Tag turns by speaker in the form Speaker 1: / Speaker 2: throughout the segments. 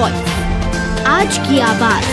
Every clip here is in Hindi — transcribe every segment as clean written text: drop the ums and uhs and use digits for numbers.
Speaker 1: वॉइस, आज की आवाज।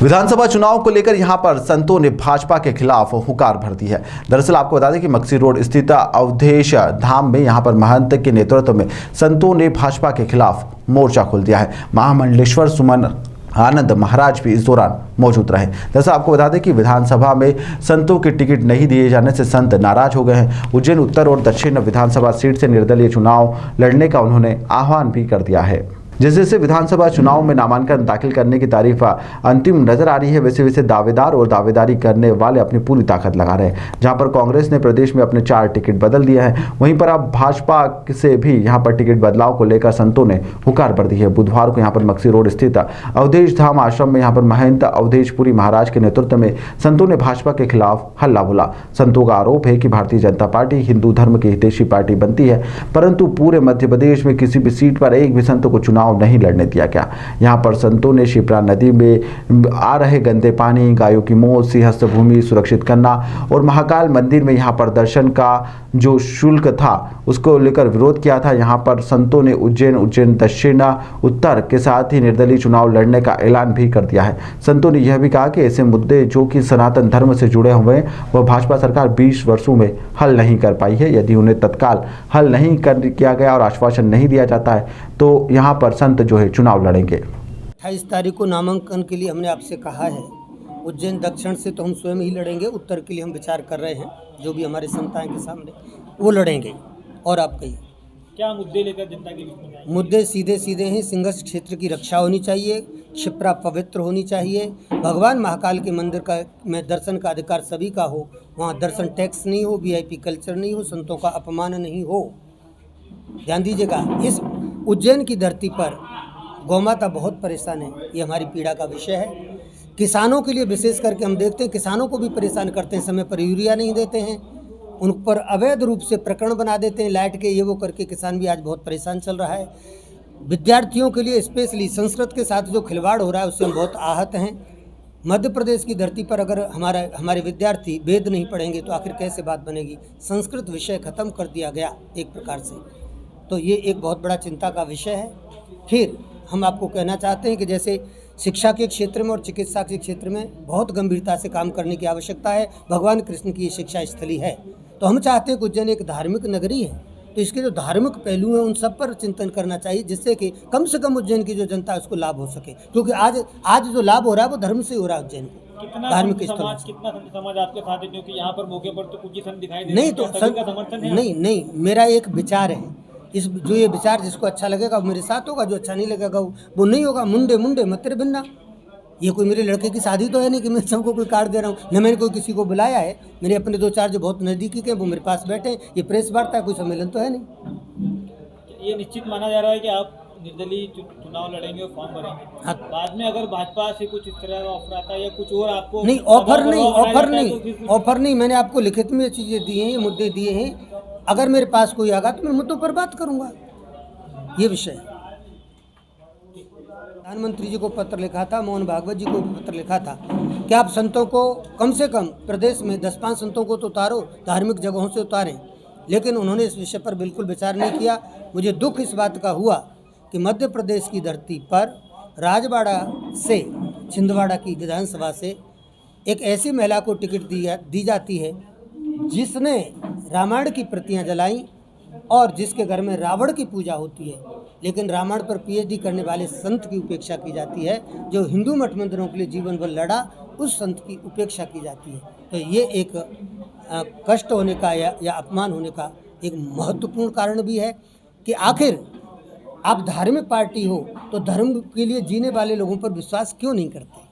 Speaker 2: विधानसभा चुनाव को लेकर यहां पर संतों ने भाजपा के खिलाफ हुंकार भर दी है। दरअसल आपको बता दें कि मक्सी रोड स्थित अवधेश धाम में यहां पर महंत के नेतृत्व में संतों ने भाजपा के खिलाफ मोर्चा खोल दिया है। महामंडलेश्वर सुमन आनंद महाराज भी इस दौरान मौजूद रहे। दरअसल आपको बता दें कि विधानसभा में संतों के टिकट नहीं दिए जाने से संत नाराज हो गए हैं। उज्जैन उत्तर और दक्षिण विधानसभा सीट से निर्दलीय चुनाव लड़ने का उन्होंने आह्वान भी कर दिया है। जैसे जैसे विधानसभा चुनाव में नामांकन दाखिल करने की तारीफ अंतिम नजर आ रही है, वैसे वैसे दावेदार और दावेदारी करने वाले अपनी पूरी ताकत लगा रहे हैं। जहां पर कांग्रेस ने प्रदेश में अपने 4 टिकट बदल दिए हैं, वहीं पर अब भाजपा से भी यहां पर टिकट बदलाव को लेकर संतों ने हुंकार भर दी है। बुधवार को यहां पर मक्सी रोड स्थित अवधेश धाम आश्रम में यहां पर महंत अवधेशपुरी महाराज के नेतृत्व में संतों ने भाजपा के खिलाफ हल्ला बोला। संतों का आरोप है कि भारतीय जनता पार्टी हिंदू धर्म की हितैषी पार्टी बनती है, परंतु पूरे मध्य प्रदेश में किसी भी सीट पर एक भी संत को चुनाव नहीं लड़ने दिया गया। यहां पर संतों ने शिप्रा नदी में आ रहे गंदे पानी, गायों की मौत, सिंहस्थ भूमि सुरक्षित करना और महाकाल मंदिर में यहां पर दर्शन का जो शुल्क था उसको लेकर विरोध किया था। यहां पर संतों ने उज्जैन दक्षिण उत्तर के साथ ही निर्दलीय चुनाव लड़ने का ऐलान भी कर दिया है। संतों ने यह भी कहा कि ऐसे मुद्दे जो कि सनातन धर्म से जुड़े हुए हैं वह भाजपा सरकार 20 वर्षों में हल नहीं कर पाई है। यदि उन्हें तत्काल हल नहीं किया गया और आश्वासन नहीं दिया जाता है तो यहाँ पर संत जो है चुनाव लड़ेंगे।
Speaker 3: 28 तारीख को नामांकन के लिए हमने आपसे कहा है। उज्जैन दक्षिण से तो हम स्वयं ही लड़ेंगे, उत्तर के लिए हम विचार कर रहे हैं, जो भी हमारे संत आएंगे सामने वो लड़ेंगे। और आप कहिए
Speaker 4: क्या मुद्दे लेकर जनता के बीच में?
Speaker 3: मुद्दे सीधे सीधे हैं। सिंहस्थ क्षेत्र की रक्षा होनी चाहिए, क्षिप्रा पवित्र होनी चाहिए, भगवान महाकाल के मंदिर का में दर्शन का अधिकार सभी का हो, वहाँ दर्शन टैक्स नहीं हो, VIP कल्चर नहीं हो, संतों का अपमान नहीं हो। ध्यान दीजिएगा, इस उज्जैन की धरती पर गौमाता बहुत परेशान है, ये हमारी पीड़ा का विषय है। किसानों के लिए विशेष करके हम देखते हैं किसानों को भी परेशान करते हैं, समय पर यूरिया नहीं देते हैं, उन पर अवैध रूप से प्रकरण बना देते हैं लाइट के, ये वो करके किसान भी आज बहुत परेशान चल रहा है। विद्यार्थियों के लिए स्पेशली संस्कृत के साथ जो खिलवाड़ हो रहा है उससे हम बहुत आहत हैं। मध्य प्रदेश की धरती पर अगर हमारे विद्यार्थी वेद नहीं पढ़ेंगे तो आखिर कैसे बात बनेगी। संस्कृत विषय खत्म कर दिया गया एक प्रकार से, तो ये एक बहुत बड़ा चिंता का विषय है। फिर हम आपको कहना चाहते हैं कि जैसे शिक्षा के क्षेत्र में और चिकित्सा के क्षेत्र में बहुत गंभीरता से काम करने की आवश्यकता है। भगवान कृष्ण की शिक्षा स्थली है, तो हम चाहते हैं कि उज्जैन एक धार्मिक नगरी है, तो इसके जो धार्मिक पहलू हैं उन सब पर चिंतन करना चाहिए, जिससे कि कम से कम उज्जैन की जो जनता है उसको लाभ हो सके। क्योंकि आज जो लाभ हो रहा है वो धर्म से हो रहा है। उज्जैन को धार्मिक स्थल,
Speaker 4: कितना संत समाज आपके साथ है? क्योंकि यहाँ पर मौके पर तो कुछ ही संत दिखाई दे
Speaker 3: नहीं, तो
Speaker 4: सभी का समर्थन है?
Speaker 3: नहीं, मेरा एक विचार है, इस जो ये विचार जिसको अच्छा लगेगा वो मेरे साथ होगा, जो अच्छा नहीं लगेगा वो नहीं होगा। मुंडे मतिर भिन्ना, ये कोई मेरे लड़के की शादी तो है नहीं कि मैं सबको कोई कार्ड दे रहा हूँ, न मैंने कोई किसी को बुलाया है। मेरे अपने 2-4 जो बहुत नज़दीकी के वो मेरे पास बैठे हैं, ये प्रेस वार्ता है, कोई सम्मेलन तो है नहीं।
Speaker 4: ये निश्चित माना जा रहा है कि आप निर्दलीय चुनाव लड़ेंगे और फॉर्म भरेंगे।
Speaker 3: हाँ।
Speaker 4: बाद में अगर भाजपा से कुछ इस तरह का ऑफर आता है या कुछ और आपको
Speaker 3: नहीं, ऑफर नहीं, मैंने आपको लिखित में चीज़ें दी हैं, ये मुद्दे दिए हैं। अगर मेरे पास कोई आगा तो मैं मुद्दों पर बात करूँगा, ये विषय है। प्रधानमंत्री जी को पत्र लिखा था, मोहन भागवत जी को पत्र लिखा था कि आप संतों को कम से कम प्रदेश में 10-5 संतों को तो उतारो, धार्मिक जगहों से उतारें, लेकिन उन्होंने इस विषय पर बिल्कुल विचार नहीं किया। मुझे दुख इस बात का हुआ कि मध्य प्रदेश की धरती पर राजवाड़ा से, छिंदवाड़ा की विधानसभा से एक ऐसी महिला को टिकट दी जाती है जिसने रामायण की प्रतियाँ जलाई और जिसके घर में रावण की पूजा होती है, लेकिन रामायण पर PhD करने वाले संत की उपेक्षा की जाती है। जो हिंदू मठ मंदिरों के लिए जीवन भर लड़ा, उस संत की उपेक्षा की जाती है। तो ये एक कष्ट होने का या अपमान होने का एक महत्वपूर्ण कारण भी है कि आखिर आप धार्मिक पार्टी हो तो धर्म के लिए जीने वाले लोगों पर विश्वास क्यों नहीं करते।